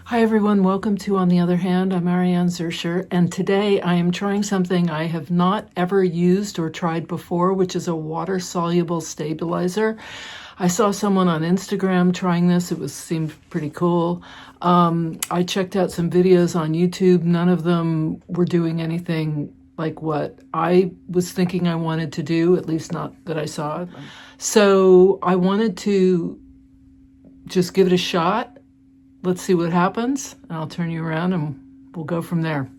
Hi everyone, welcome to On the Other Hand. I'm Ariane Zerscher, and today I am trying something I have not ever used or tried before, which is a water-soluble stabilizer. I saw someone on Instagram trying this. It seemed pretty cool. I checked out some videos on YouTube. None of them were doing anything like what I was thinking I wanted to do, at least not that I saw. So I wanted to just give it a shot. Let's see what happens. I'll turn you around and we'll go from there.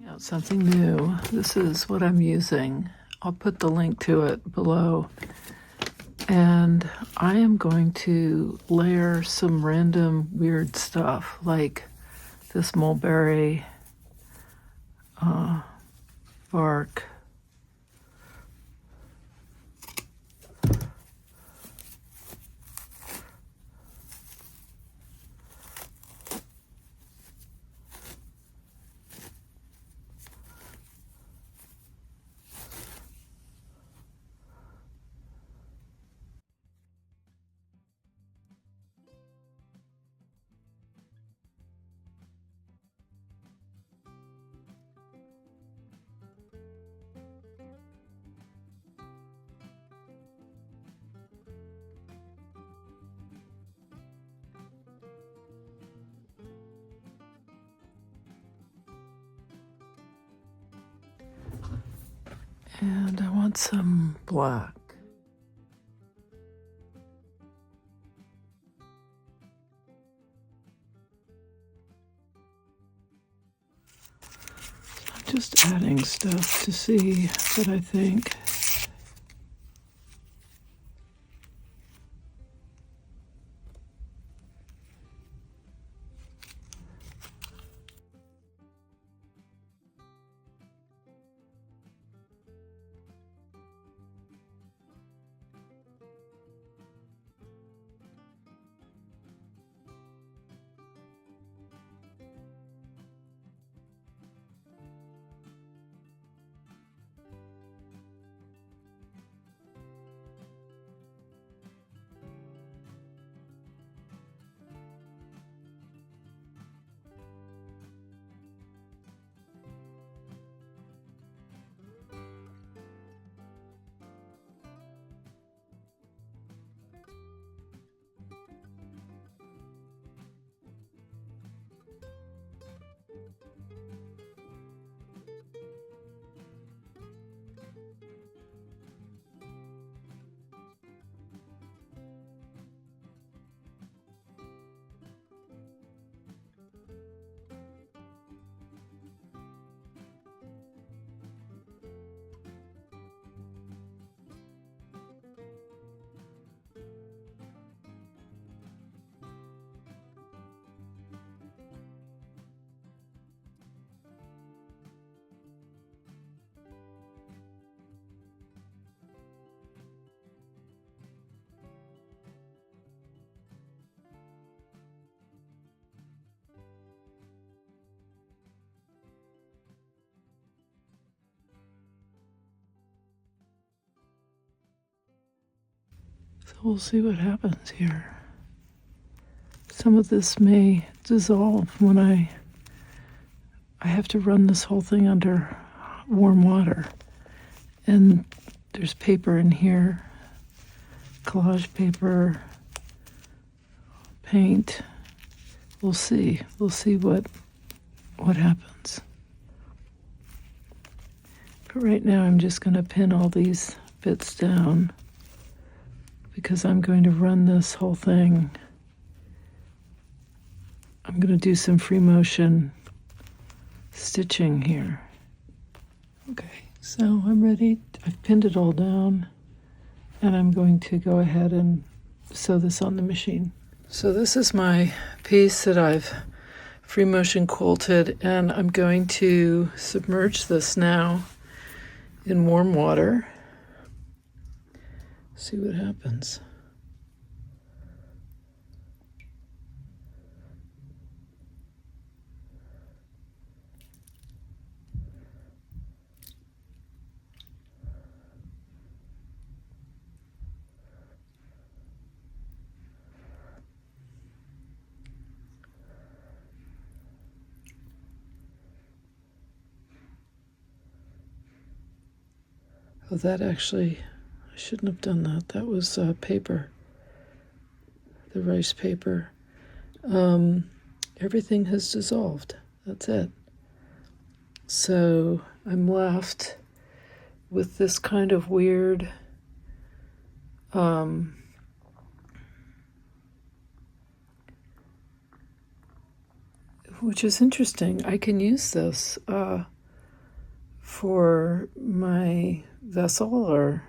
Yeah, something new. This is what I'm using. I'll put the link to it below. And I am going to layer some random weird stuff like this mulberry bark. And I want some black. I'm just adding stuff to see what I think. So we'll see what happens here. Some of this may dissolve when I have to run this whole thing under warm water. And there's paper in here, collage paper, paint. We'll see. We'll see what happens. But right now I'm just going to pin all these bits down because I'm going to run this whole thing. I'm going to do some free motion stitching here. Okay, so I'm ready. I've pinned it all down and I'm going to go ahead and sew this on the machine. So this is my piece that I've free motion quilted, and I'm going to submerge this now in warm water. See what happens. Oh, that actually, I shouldn't have done that. That was paper, the rice paper. Everything has dissolved. That's it. So I'm left with this kind of weird which is interesting. I can use this for my vessel or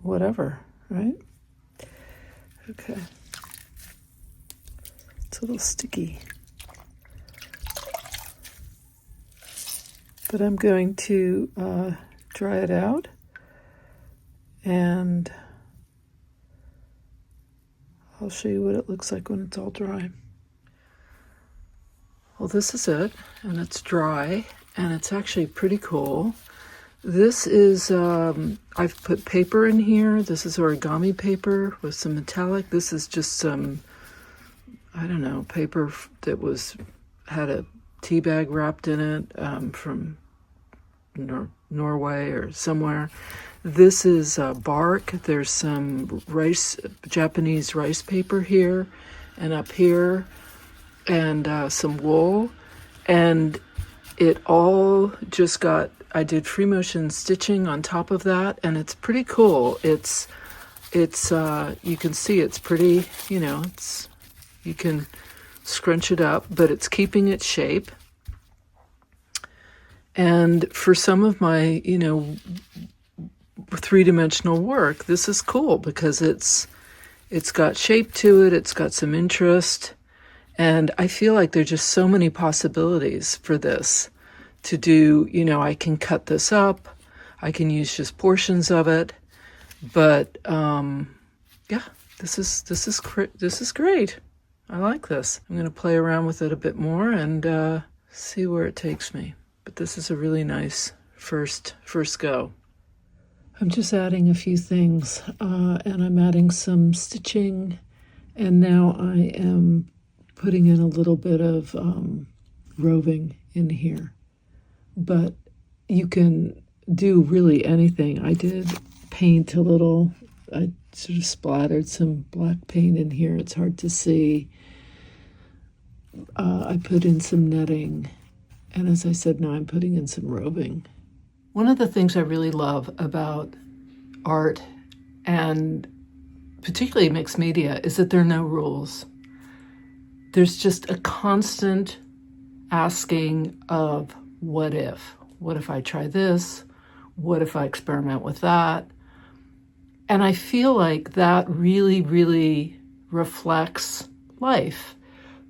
whatever, right? Okay. It's a little sticky. But I'm going to dry it out, and I'll show you what it looks like when it's all dry. Well, this is it, and it's dry, and it's actually pretty cool. This is, I've put paper in here. This is origami paper with some metallic. This is just some, I don't know, paper that had a tea bag wrapped in it from Norway or somewhere. This is bark. There's some Japanese rice paper here and up here, and some wool, and it all just I did free motion stitching on top of that, and it's pretty cool. It's you can see it's pretty, you can scrunch it up, but it's keeping its shape. And for some of my, three-dimensional work, this is cool because it's got shape to it, it's got some interest. And I feel like there's just so many possibilities for this to do. I can cut this up. I can use just portions of it. But yeah, this is great. I like this. I'm going to play around with it a bit more and see where it takes me. But this is a really nice first go. I'm just adding a few things, and I'm adding some stitching, and now I am putting in a little bit of roving in here. But you can do really anything. I did paint a little. I sort of splattered some black paint in here. It's hard to see. I put in some netting. And as I said, now I'm putting in some roving. One of the things I really love about art, and particularly mixed media, is that there are no rules. There's just a constant asking of what if? What if I try this? What if I experiment with that? And I feel like that really, really reflects life,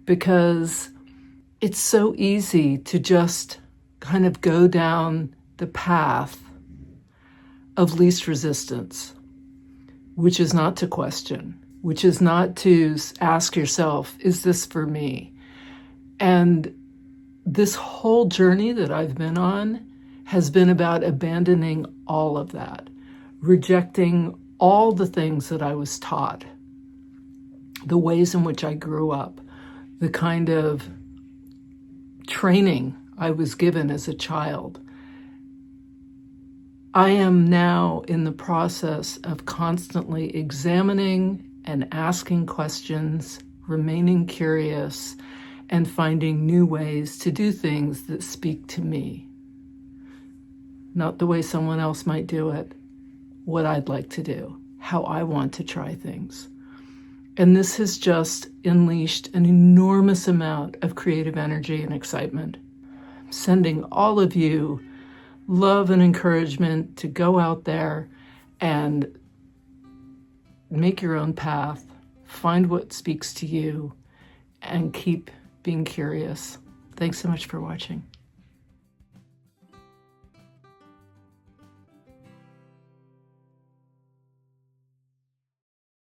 because it's so easy to just kind of go down the path of least resistance, which is not to question, which is not to ask yourself, is this for me? And this whole journey that I've been on has been about abandoning all of that, rejecting all the things that I was taught, the ways in which I grew up, the kind of training I was given as a child. I am now in the process of constantly examining and asking questions, remaining curious, and finding new ways to do things that speak to me. Not the way someone else might do it, what I'd like to do, how I want to try things. And this has just unleashed an enormous amount of creative energy and excitement. I'm sending all of you love and encouragement to go out there and make your own path, find what speaks to you, and keep being curious. Thanks so much for watching.